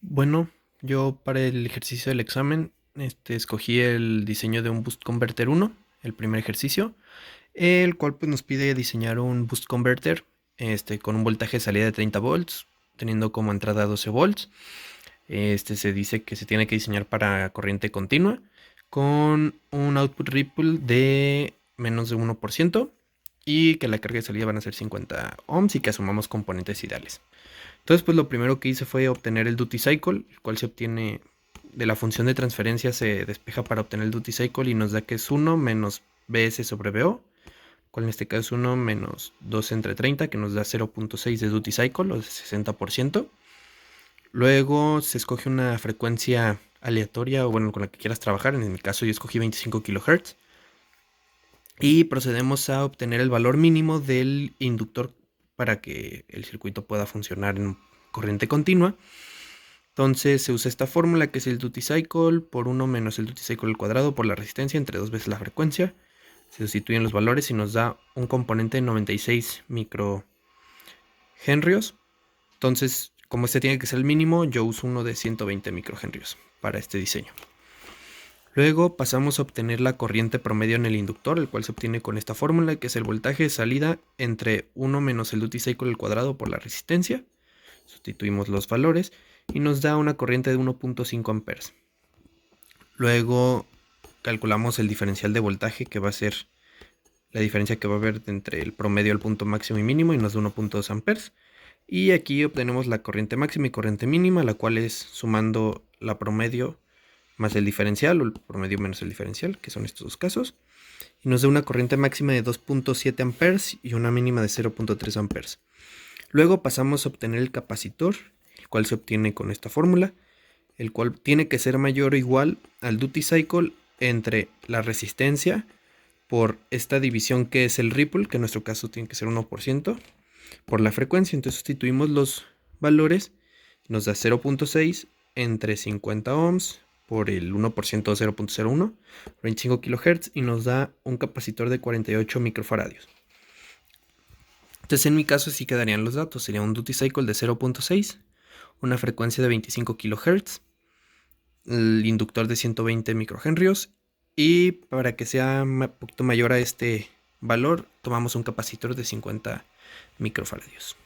Bueno, yo para el ejercicio del examen, escogí el diseño de un Boost Converter 1, el primer ejercicio, el cual pues nos pide diseñar un Boost Converter, con un voltaje de salida de 30 volts, teniendo como entrada 12 volts. Se dice que se tiene que diseñar para corriente continua, con un output ripple de menos de 1% y que la carga de salida van a ser 50 ohms y que asumamos componentes ideales. Entonces, pues lo primero que hice fue obtener el duty cycle, el cual se obtiene de la función de transferencia, se despeja para obtener el duty cycle y nos da que es 1 menos Bs sobre Bo, cual en este caso es 1 menos 2 entre 30, que nos da 0.6 de duty cycle, o de 60%. Luego se escoge una frecuencia aleatoria, o bueno, con la que quieras trabajar. En mi caso yo escogí 25 kHz. Y procedemos a obtener el valor mínimo del inductor para que el circuito pueda funcionar en corriente continua. Entonces se usa esta fórmula, que es el duty cycle por 1 menos el duty cycle al cuadrado por la resistencia entre 2 veces la frecuencia. Se sustituyen los valores y nos da un componente de 96 microhenrios. Entonces, como este tiene que ser el mínimo, yo uso uno de 120 microhenrios para este diseño. Luego pasamos a obtener la corriente promedio en el inductor, el cual se obtiene con esta fórmula, que es el voltaje de salida entre 1 menos el duty cycle al cuadrado por la resistencia. Sustituimos los valores y nos da una corriente de 1.5 amperes. Luego calculamos el diferencial de voltaje, que va a ser la diferencia que va a haber entre el promedio al punto máximo y mínimo, y nos da 1.2 amperes. Y aquí obtenemos la corriente máxima y corriente mínima, la cual es sumando la promedio más el diferencial, o el promedio menos el diferencial, que son estos dos casos. Y nos da una corriente máxima de 2.7 amperes y una mínima de 0.3 amperes. Luego pasamos a obtener el capacitor, el cual se obtiene con esta fórmula, el cual tiene que ser mayor o igual al duty cycle entre la resistencia por esta división que es el ripple, que en nuestro caso tiene que ser 1%, por la frecuencia. Entonces sustituimos los valores, nos da 0.6 entre 50 ohms por el 1% 0.01, 25 kHz, y nos da un capacitor de 48 microfaradios. Entonces en mi caso sí quedarían los datos, sería un duty cycle de 0.6, una frecuencia de 25 kHz, el inductor de 120 microhenrios, y para que sea un poquito mayor a este valor, tomamos un capacitor de 50 microfaradios.